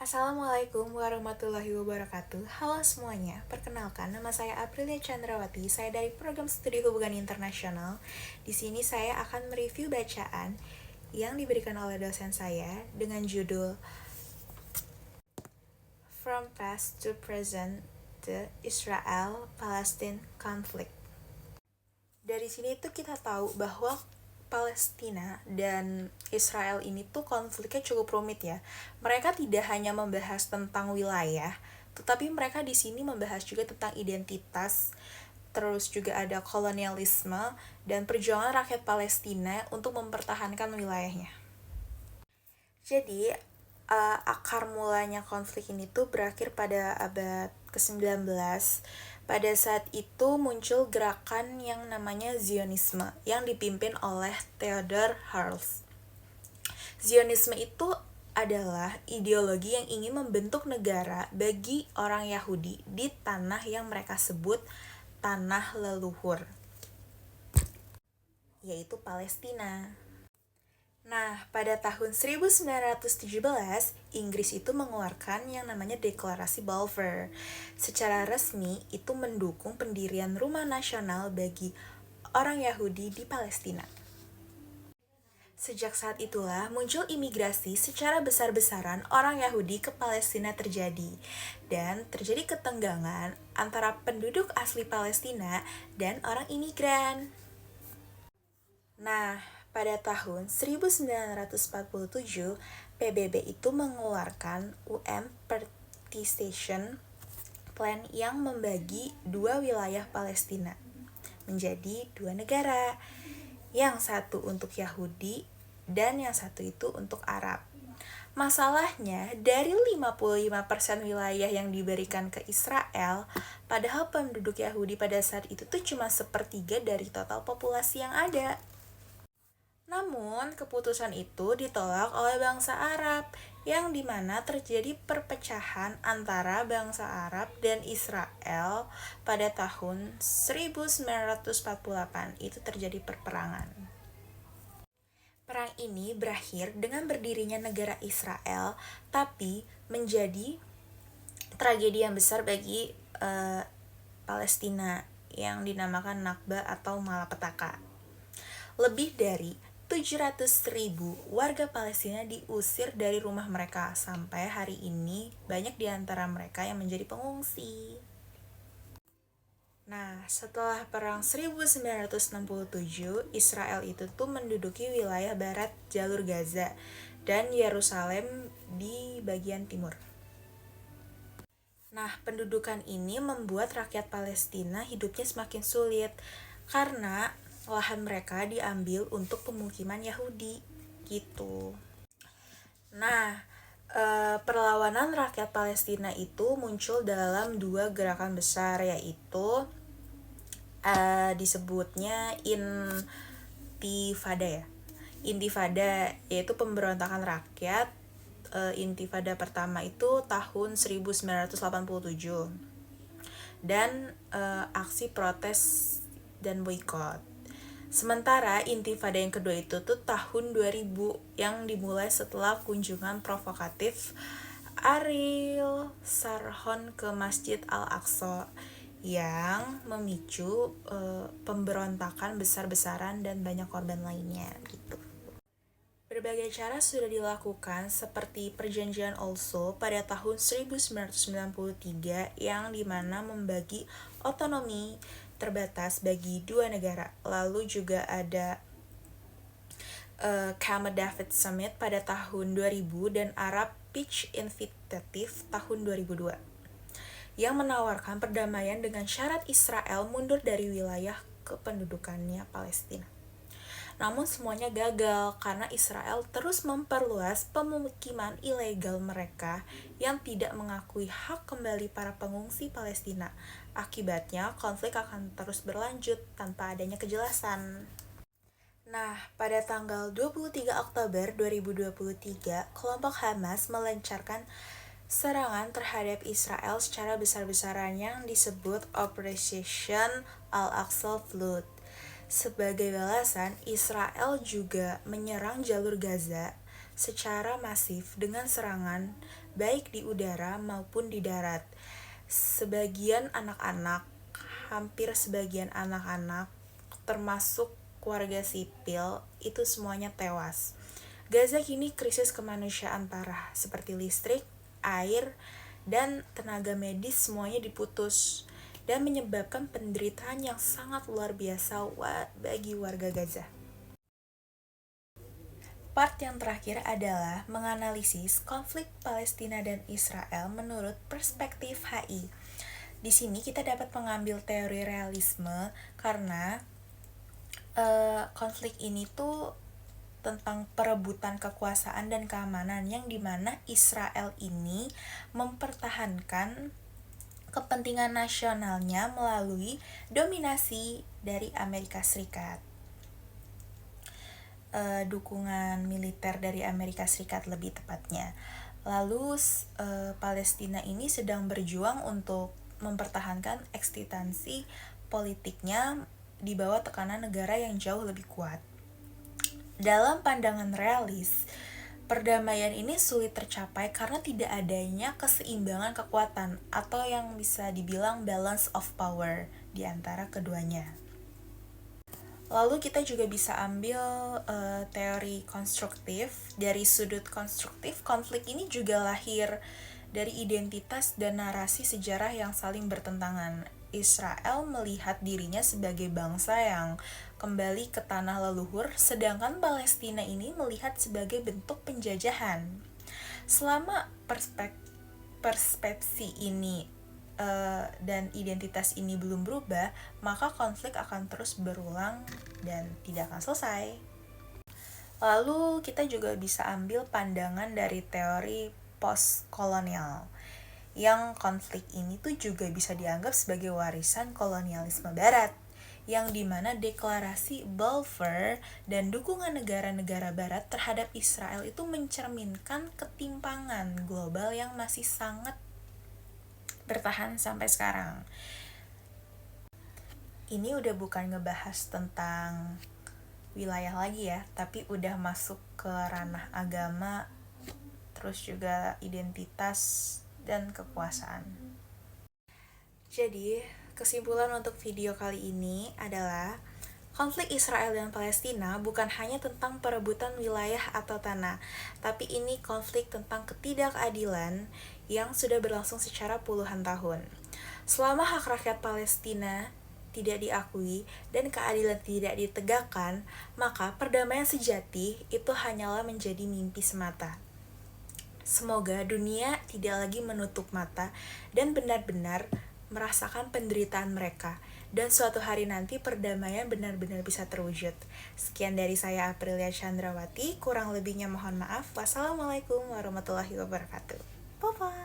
Assalamualaikum warahmatullahi wabarakatuh. Halo semuanya, perkenalkan nama saya Aprilia Chandrawati. Saya dari Program Studi Hubungan Internasional. Di sini saya akan mereview bacaan yang diberikan oleh dosen saya dengan judul From Past to Present: The Israel-Palestine Conflict. Dari sini tuh kita tahu bahwa Palestina dan Israel ini tuh konfliknya cukup rumit ya. Mereka tidak hanya membahas tentang wilayah, tetapi mereka di sini membahas juga tentang identitas, terus juga ada kolonialisme dan perjuangan rakyat Palestina untuk mempertahankan wilayahnya. Jadi, akar mulanya konflik ini tuh berakhir pada abad ke-19. Pada saat itu muncul gerakan yang namanya Zionisme yang dipimpin oleh Theodor Herzl. Zionisme itu adalah ideologi yang ingin membentuk negara bagi orang Yahudi di tanah yang mereka sebut tanah leluhur, yaitu Palestina. Nah, pada tahun 1917, Inggris itu mengeluarkan yang namanya Deklarasi Balfour. Secara resmi, itu mendukung pendirian rumah nasional bagi orang Yahudi di Palestina. Sejak saat itulah muncul imigrasi secara besar-besaran orang Yahudi ke Palestina terjadi, dan terjadi ketenggangan antara penduduk asli Palestina dan orang imigran. Nah, pada tahun 1947, PBB itu mengeluarkan UM Partition Plan yang membagi dua wilayah Palestina menjadi dua negara, yang satu untuk Yahudi dan yang satu itu untuk Arab. Masalahnya, dari 55% wilayah yang diberikan ke Israel, padahal penduduk Yahudi pada saat itu tuh cuma sepertiga dari total populasi yang ada. Namun, keputusan itu ditolak oleh bangsa Arab, yang dimana terjadi perpecahan antara bangsa Arab dan Israel pada tahun 1948. Itu terjadi perperangan. Perang ini berakhir dengan berdirinya negara Israel, tapi menjadi tragedi yang besar bagi Palestina yang dinamakan Nakba atau Malapetaka. Lebih dari 700.000 warga Palestina diusir dari rumah mereka. Sampai hari ini banyak di antara mereka yang menjadi pengungsi. Nah, setelah perang 1967, Israel itu tuh menduduki wilayah barat jalur Gaza dan Yerusalem di bagian timur. Nah, pendudukan ini membuat rakyat Palestina hidupnya semakin sulit karena lahan mereka diambil untuk pemukiman Yahudi gitu. Nah, perlawanan rakyat Palestina itu muncul dalam dua gerakan besar, yaitu disebutnya Intifada ya. Intifada yaitu pemberontakan rakyat. Intifada pertama itu tahun 1987 dan aksi protes dan boikot. Sementara intifada yang kedua itu tuh tahun 2000 yang dimulai setelah kunjungan provokatif Ariel Sharon ke Masjid Al-Aqsa yang memicu pemberontakan besar-besaran dan banyak korban lainnya gitu. Berbagai cara sudah dilakukan seperti perjanjian Oslo pada tahun 1993 yang dimana membagi otonomi terbatas bagi dua negara. Lalu juga ada Camp David Summit pada tahun 2000 dan Arab Peace Initiative tahun 2002 yang menawarkan perdamaian dengan syarat Israel mundur dari wilayah kependudukannya Palestina. Namun semuanya gagal karena Israel terus memperluas pemukiman ilegal mereka yang tidak mengakui hak kembali para pengungsi Palestina. Akibatnya, konflik akan terus berlanjut tanpa adanya kejelasan. Nah, pada tanggal 23 Oktober 2023, kelompok Hamas melancarkan serangan terhadap Israel secara besar-besaran yang disebut Operation Al-Aqsa Flood. Sebagai balasan, Israel juga menyerang jalur Gaza secara masif dengan serangan baik di udara maupun di darat. Hampir sebagian anak-anak, termasuk warga sipil, itu semuanya tewas. Gaza kini krisis kemanusiaan parah, seperti listrik, air, dan tenaga medis semuanya diputus, dan menyebabkan penderitaan yang sangat luar biasa bagi warga Gaza. Part yang terakhir adalah menganalisis konflik Palestina dan Israel menurut perspektif HI. Di sini kita dapat mengambil teori realisme karena konflik ini tuh tentang perebutan kekuasaan dan keamanan yang dimana Israel ini mempertahankan kepentingan nasionalnya melalui dominasi dari Amerika Serikat. Dukungan militer dari Amerika Serikat lebih tepatnya. Lalu Palestina ini sedang berjuang untuk mempertahankan eksistensi politiknya di bawah tekanan negara yang jauh lebih kuat. Dalam pandangan realis, perdamaian ini sulit tercapai karena tidak adanya keseimbangan kekuatan atau yang bisa dibilang balance of power di antara keduanya. Lalu kita juga bisa ambil teori konstruktif. Dari sudut konstruktif, konflik ini juga lahir dari identitas dan narasi sejarah yang saling bertentangan. Israel melihat dirinya sebagai bangsa yang kembali ke tanah leluhur, sedangkan Palestina ini melihat sebagai bentuk penjajahan. Selama persepsi ini dan identitas ini belum berubah, maka konflik akan terus berulang dan tidak akan selesai. Lalu kita juga bisa ambil pandangan dari teori post-kolonial, yang konflik ini tuh juga bisa dianggap sebagai warisan kolonialisme barat, yang dimana deklarasi Balfour dan dukungan negara-negara barat terhadap Israel itu mencerminkan ketimpangan global yang masih sangat bertahan sampai sekarang. Ini udah bukan ngebahas tentang wilayah lagi ya, tapi udah masuk ke ranah agama, terus juga identitas dan kekuasaan. Jadi, kesimpulan untuk video kali ini adalah konflik Israel dan Palestina bukan hanya tentang perebutan wilayah atau tanah, tapi ini konflik tentang ketidakadilan yang sudah berlangsung secara puluhan tahun. Selama hak rakyat Palestina tidak diakui dan keadilan tidak ditegakkan, maka perdamaian sejati itu hanyalah menjadi mimpi semata. Semoga dunia tidak lagi menutup mata dan benar-benar merasakan penderitaan mereka, dan suatu hari nanti perdamaian benar-benar bisa terwujud. Sekian dari saya, Aprilia Chandrawati. Kurang lebihnya mohon maaf. Wassalamualaikum warahmatullahi wabarakatuh. Bye-bye.